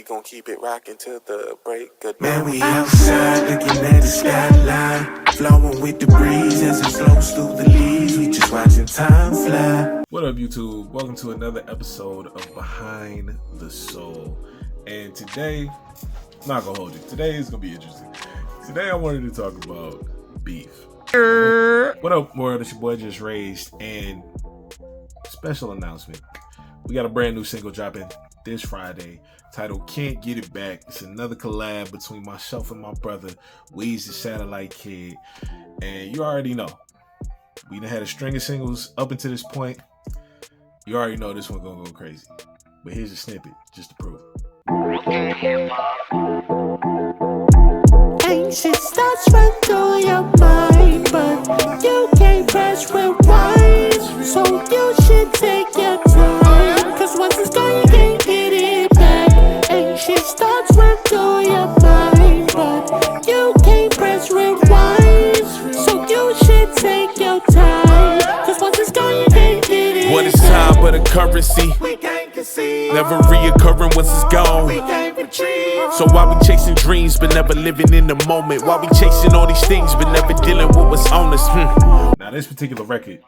gon' keep it rocking till the break of day. Man, we outside looking at the skyline, flowing with the breeze as it flows through the leaves. We just watching time fly. What up, YouTube? Welcome to another episode of Behind the Soul. And today, I'm not gonna hold you. Today is gonna be interesting. Today I wanted to talk about beef. What up, world? It's your boy JusRzd, and special announcement. We got a brand new single dropping this Friday titled Can't Get It Back. It's another collab between myself and my brother Weez the Satellite Kid. And you already know, we done had a string of singles up until this point. You already know this one gonna go crazy. But here's a snippet just to prove it. Anxious thoughts run through your mind, but you can't press rewind. So you should take your time, cause once it's gone you can't get it back. Anxious thoughts run through your mind, but you can't press rewind. So you should take your time, cause once it's gone you can't get it back. What is time but a currency? We can't conceive. Never reoccurring once it's gone. We can't retrieve. So why we chasing dreams but never living in the moment? Why we chasing all these things but never dealing with what's on us? Now this particular record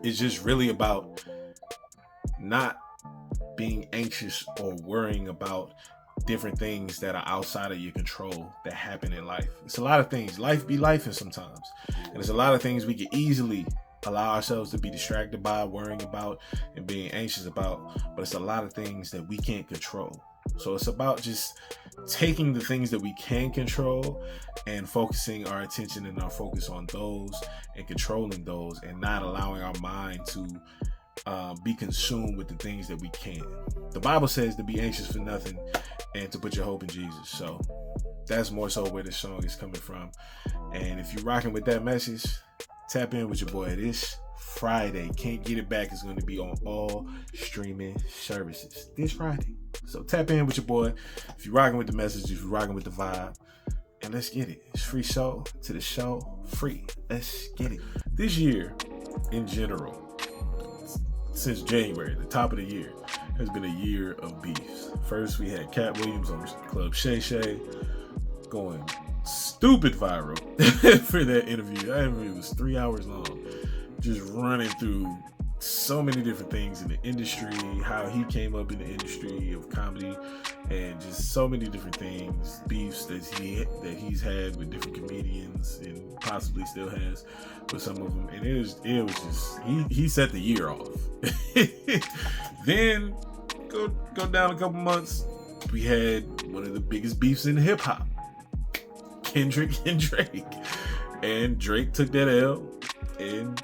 is just really about not being anxious or worrying about different things that are outside of your control that happen in life. It's a lot of things. Life be lifing sometimes. And there's a lot of things we can easily allow ourselves to be distracted by, worrying about, and being anxious about. But it's a lot of things that we can't control. So it's about just taking the things that we can control and focusing our attention and our focus on those and controlling those, and not allowing our mind to be consumed with the things that we can't. The Bible says to be anxious for nothing and to put your hope in Jesus. So that's more so where this song is coming from. And if you're rocking with that message, tap in with your boy this Friday. Can't Get It Back is going to be on all streaming services this Friday. So tap in with your boy if you're rocking with the message, if you're rocking with the vibe, and let's get it. It's FreeSoul to the show, free. Let's get it. This year, in general, since January, the top of the year, has been a year of beefs. First, we had Cat Williams on Club Shay Shay going stupid viral for that interview. That interview was 3 hours long, just running through so many different things in the industry, how he came up in the industry of comedy, and just so many different things, beefs that he's had with different comedians and possibly still has with some of them. And it was just he set the year off. Then go down a couple months, we had one of the biggest beefs in hip hop, Kendrick and Drake. And Drake took that L, and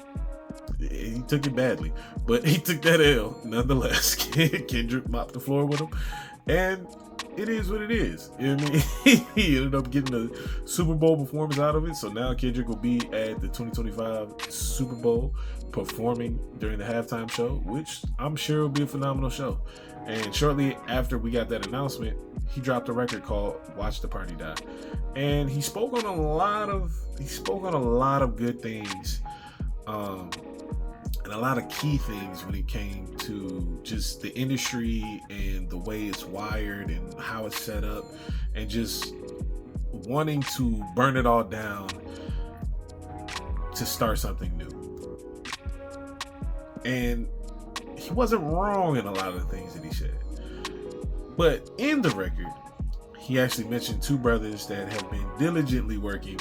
he took it badly, but he took that L nonetheless. Kendrick mopped the floor with him, and it is what it is. You know what I mean? He ended up getting a Super Bowl performance out of it, so now Kendrick will be at the 2025 Super Bowl performing during the halftime show, which I'm sure will be a phenomenal show. And shortly after we got that announcement, he dropped a record called Watch the Party Die. And he spoke on a lot of good things, and a lot of key things when it came to just the industry and the way it's wired and how it's set up, and just wanting to burn it all down to start something new. And he wasn't wrong in a lot of the things that he said. But in the record, he actually mentioned two brothers that have been diligently working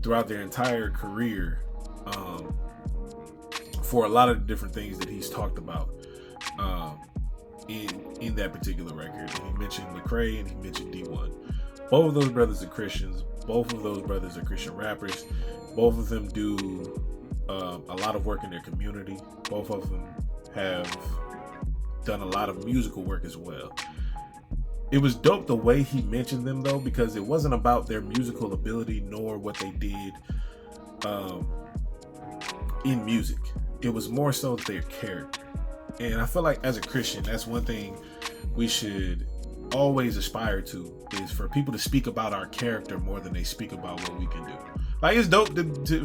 throughout their entire career for a lot of the different things that he's talked about in that particular record. And he mentioned Lecrae and he mentioned D1. Both of those brothers are Christians. Both of those brothers are Christian rappers. Both of them do a lot of work in their community. Both of them have done a lot of musical work as well. It was dope the way he mentioned them, though, because it wasn't about their musical ability nor what they did in music. It was more so their character. And I feel like as a Christian, that's one thing we should always aspire to, is for people to speak about our character more than they speak about what we can do. Like, it's dope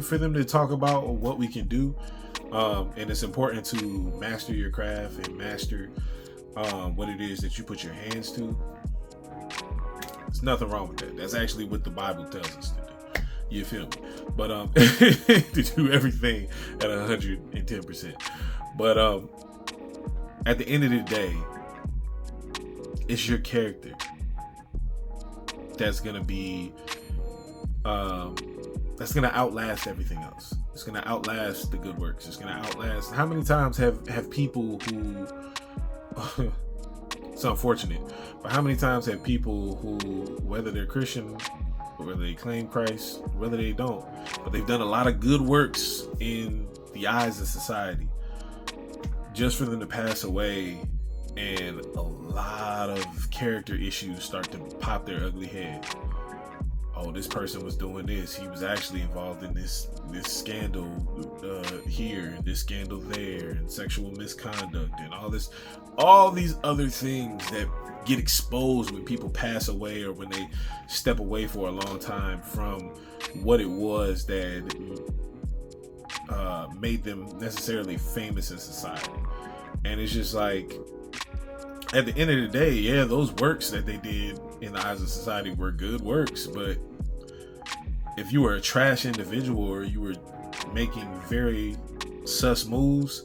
for them to talk about what we can do, and it's important to master your craft and master what it is that you put your hands to, there's nothing wrong with that. That's actually what the Bible tells us to do. You feel me? But to do everything at 110%. But at the end of the day, it's your character that's gonna be that's gonna outlast everything else. It's gonna outlast the good works. It's gonna outlast. How many times have people who it's unfortunate, but how many times have people who, whether they're Christian, whether they claim Christ, whether they don't, but they've done a lot of good works in the eyes of society, just for them to pass away and a lot of character issues start to pop their ugly head. Oh, this person was doing this. He was actually involved in this scandal here and this scandal there, and sexual misconduct and all these other things that get exposed when people pass away or when they step away for a long time from what it was that made them necessarily famous in society. And it's just like, at the end of the day, yeah, those works that they did in the eyes of society were good works, but if you were a trash individual or you were making very sus moves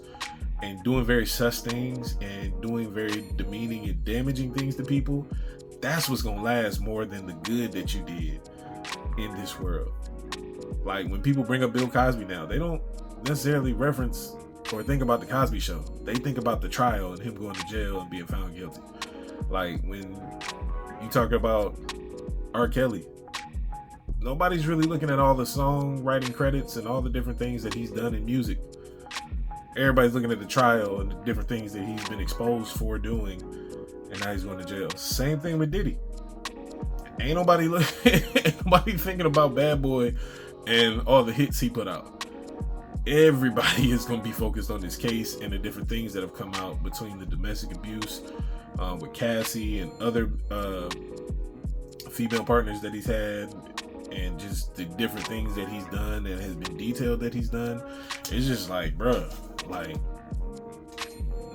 and doing very sus things and doing very demeaning and damaging things to people, that's what's gonna last more than the good that you did in this world. Like, when people bring up Bill Cosby now, they don't necessarily reference or think about the Cosby Show. They think about the trial and him going to jail and being found guilty. Like, when you talk about R. Kelly, nobody's really looking at all the songwriting credits and all the different things that he's done in music. Everybody's looking at the trial and the different things that he's been exposed for doing, and now he's going to jail. Same thing with Diddy. Ain't nobody thinking about Bad Boy and all the hits he put out. Everybody is going to be focused on this case and the different things that have come out between the domestic abuse with Cassie and other female partners that he's had, and just the different things that he's done and has been detailed that he's done. It's just like, bruh, like,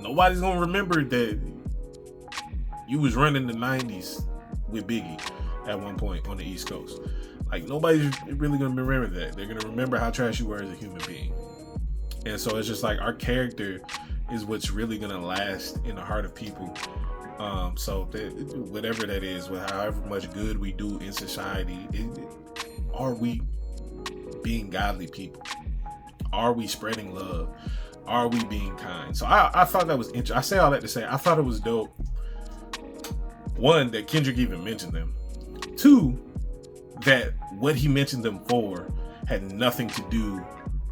nobody's going to remember that you was running the 90s with Biggie at one point on the East Coast. Like, nobody's really going to remember that. They're going to remember how trash you were as a human being. And so it's just like, our character is what's really going to last in the heart of people. So whatever that is, with however much good we do in society, are we being godly people? Are we spreading love? Are we being kind? So I thought that was interesting. I say all that to say, I thought it was dope. One, that Kendrick even mentioned them. Two, that what he mentioned them for had nothing to do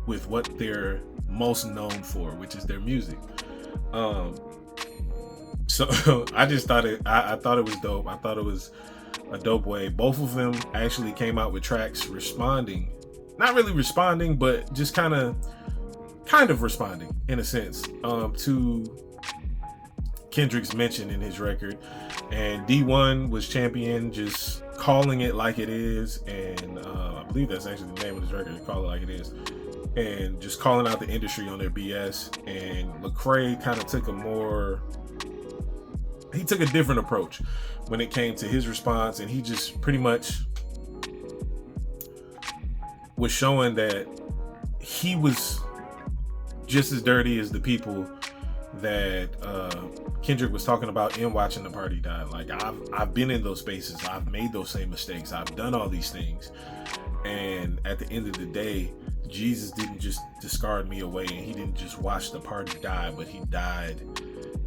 with what they're most known for, which is their music. So I just thought I thought it was dope. I thought it was a dope way. Both of them actually came out with tracks responding, not really responding, but just kind of responding in a sense to Kendrick's mention in his record. And D1 was Champion, just calling it like it is, and I believe that's actually the name of his record, Call It Like It Is, and just calling out the industry on their BS. And Lecrae kind of took a different approach when it came to his response, and he just pretty much was showing that he was just as dirty as the people that Kendrick was talking about in Watching the Party Die. Like, I've been in those spaces, I've made those same mistakes, I've done all these things, and at the end of the day, Jesus didn't just discard me away, and he didn't just watch the party die, but he died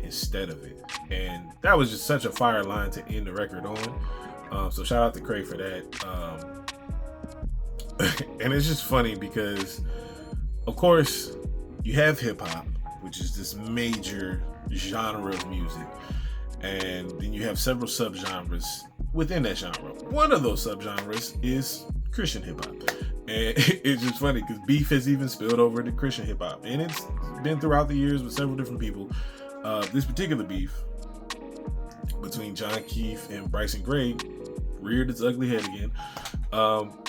instead of it. And that was just such a fire line to end the record on. So shout out to Craig for that. And it's just funny because, of course, you have hip hop, which is this major genre of music, and then you have several subgenres within that genre. One of those subgenres is Christian hip hop, and it's just funny because beef has even spilled over to Christian hip hop, and it's been throughout the years with several different people. This particular beef between John Keefe and Bryson Gray reared its ugly head again.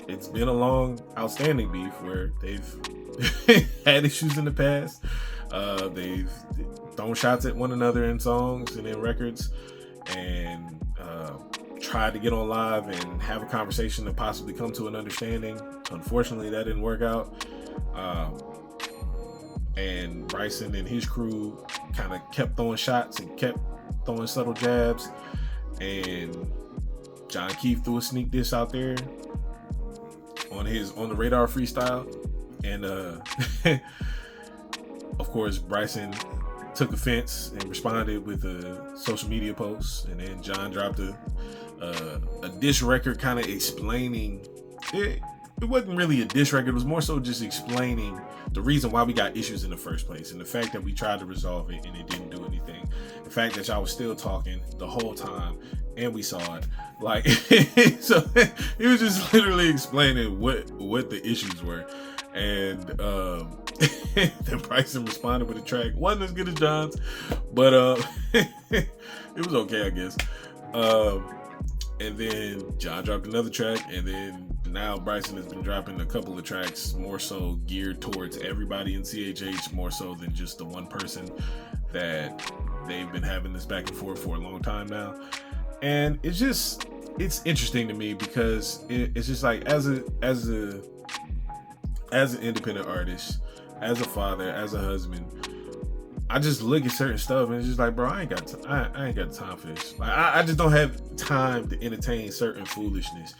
It's been a long, outstanding beef where they've had issues in the past. They've thrown shots at one another in songs and in records, and tried to get on live and have a conversation to possibly come to an understanding. Unfortunately, that didn't work out. And Bryson and his crew kind of kept throwing shots and kept throwing subtle jabs. And John Keith threw a sneak diss out there on the Radar freestyle. And of course, Bryson took offense and responded with a social media post, and then John dropped a diss record kind of explaining it. It wasn't really a diss record, it was more so just explaining the reason why we got issues in the first place, and the fact that we tried to resolve it and it didn't do anything. The fact that y'all was still talking the whole time and we saw it. Like, so he was just literally explaining what the issues were. And then Bryson responded with a track. Wasn't as good as John's, but it was okay, I guess. And then John dropped another track, and then now Bryson has been dropping a couple of tracks more so geared towards everybody in CHH, more so than just the one person that they've been having this back and forth for a long time now. And it's interesting to me because it's just like, as an independent artist, as a father, as a husband, I just look at certain stuff and it's just like, bro, I ain't got time for this. Like, I just don't have time to entertain certain foolishness.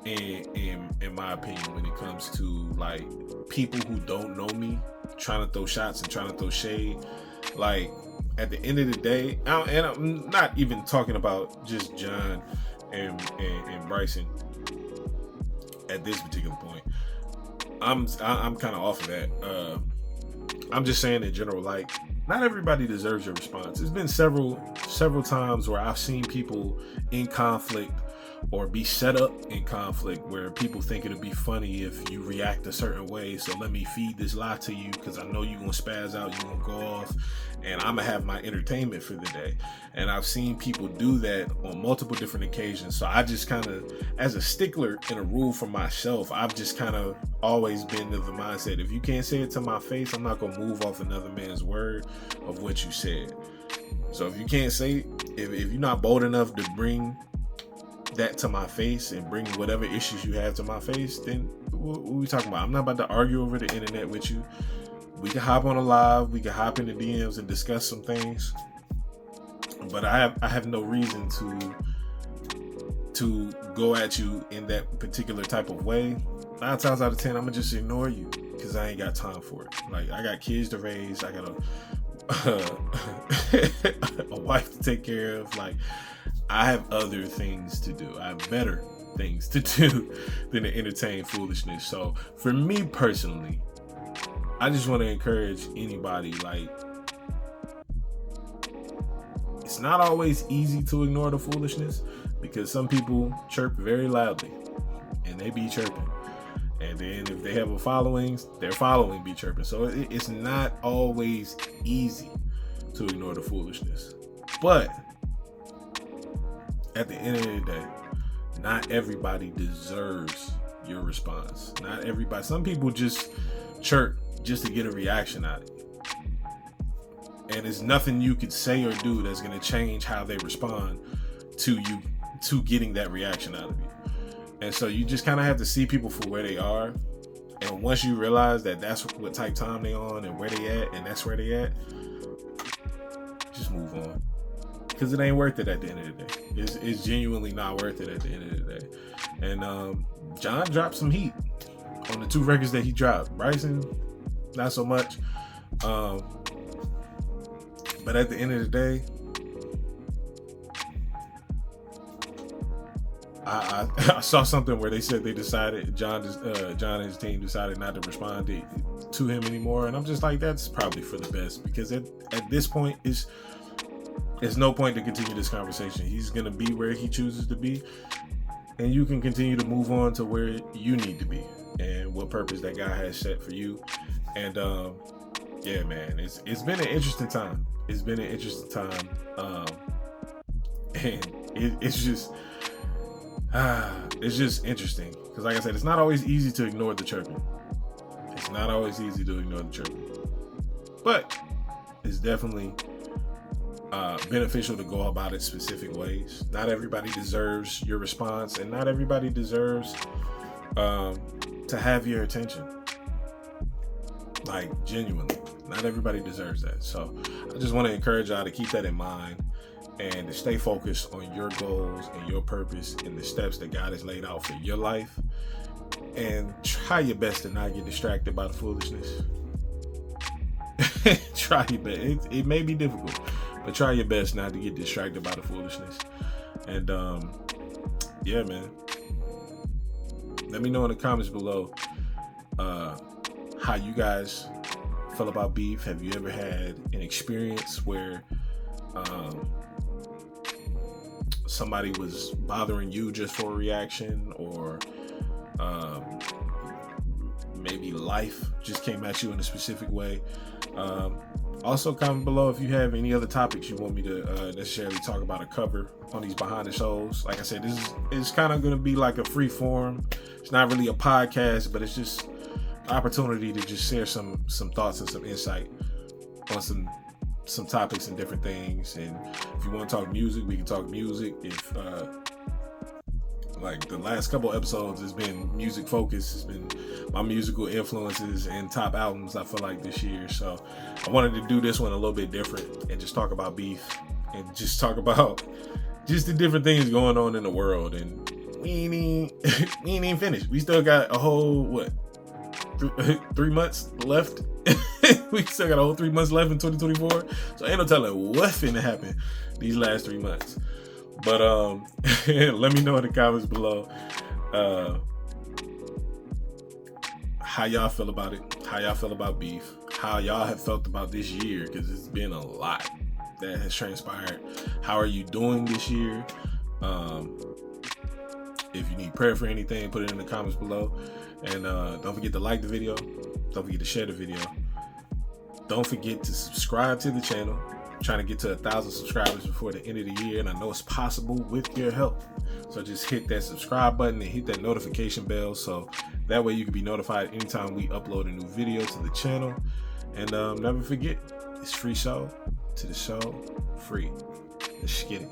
In my opinion, when it comes to like people who don't know me trying to throw shots and trying to throw shade, like at the end of the day, and I'm not even talking about just John and Bryson at this particular point. I'm kind of off of that. I'm just saying in general, like, not everybody deserves your response. There's been several times where I've seen people in conflict or be set up in conflict where people think it'll be funny if you react a certain way. So let me feed this lie to you because I know you're going to spaz out, you're going to go off, and I'm going to have my entertainment for the day. And I've seen people do that on multiple different occasions. So I just kind of, as a stickler and a rule for myself, I've just kind of always been of the mindset, if you can't say it to my face, I'm not going to move off another man's word of what you said. So if you can't say, if you're not bold enough to bring that to my face and bring whatever issues you have to my face, then what are we talking about? I'm not about to argue over the internet with you. We can hop on a live, we can hop in the DMs and discuss some things, but I have no reason to go at you in that particular type of way. 9 times out of 10, I'm gonna just ignore you because I ain't got time for it. Like, I got kids to raise, I got a wife to take care of. Like, I have other things to do. I have better things to do than to entertain foolishness. So for me personally, I just want to encourage anybody, like, it's not always easy to ignore the foolishness because some people chirp very loudly and they be chirping. And then if they have a following, their following be chirping. So it's not always easy to ignore the foolishness. But at the end of the day, not everybody deserves your response. Not everybody. Some people just chirp just to get a reaction out of you. And there's nothing you could say or do that's going to change how they respond to you, to getting that reaction out of you. And so you just kind of have to see people for where they are. And once you realize that that's what type time they on and where they at, and that's where they at, just move on. Because it ain't worth it at the end of the day. It's genuinely not worth it at the end of the day. And John dropped some heat on the 2 records that he dropped. Bryson, not so much. But at the end of the day, I saw something where they said they decided, John and his team decided not to respond to him anymore. And I'm just like, that's probably for the best, because at this point, there's no point to continue this conversation. He's going to be where he chooses to be, and you can continue to move on to where you need to be and what purpose that guy has set for you. And yeah, man, it's been an interesting time. It's been an interesting time. And it's just interesting because, like I said, it's not always easy to ignore the chirping. It's not always easy to ignore the chirping. But it's definitely beneficial to go about it specific ways. Not everybody deserves your response, and not everybody deserves to have your attention. Like, genuinely, not everybody deserves that. So I just want to encourage y'all to keep that in mind and to stay focused on your goals and your purpose and the steps that God has laid out for your life, and try your best to not get distracted by the foolishness. Try your best. It may be difficult, but try your best not to get distracted by the foolishness. And yeah, man, let me know in the comments below how you guys feel about beef. Have you ever had an experience where somebody was bothering you just for a reaction, or maybe life just came at you in a specific way? Also, comment below if you have any other topics you want me to necessarily talk about or cover on these behind the shows. Like I said, this is kind of going to be like a free form. It's not really a podcast, but it's just an opportunity to just share some thoughts and some insight on some topics and different things. And if you want to talk music, we can talk music. If like the last couple episodes has been music focused, it's been my musical influences and top albums, I feel like, this year. So I wanted to do this one a little bit different and just talk about beef and just talk about just the different things going on in the world. And we ain't even finished. We still got a whole 3 months left. We still got a whole 3 months left in 2024. So ain't no telling what finna happen these last 3 months. But let me know in the comments below how y'all feel about it, how y'all feel about beef, how y'all have felt about this year, because it's been a lot that has transpired. How are you doing this year? If you need prayer for anything, put it in the comments below. And don't forget to like the video. Don't forget to share the video. Don't forget to subscribe to the channel. I'm trying to get to 1,000 subscribers before the end of the year, and I know it's possible with your help. So just hit that subscribe button and hit that notification bell, so that way you can be notified anytime we upload a new video to the channel. And never forget, it's FreeSoul to the show free. Let's get it.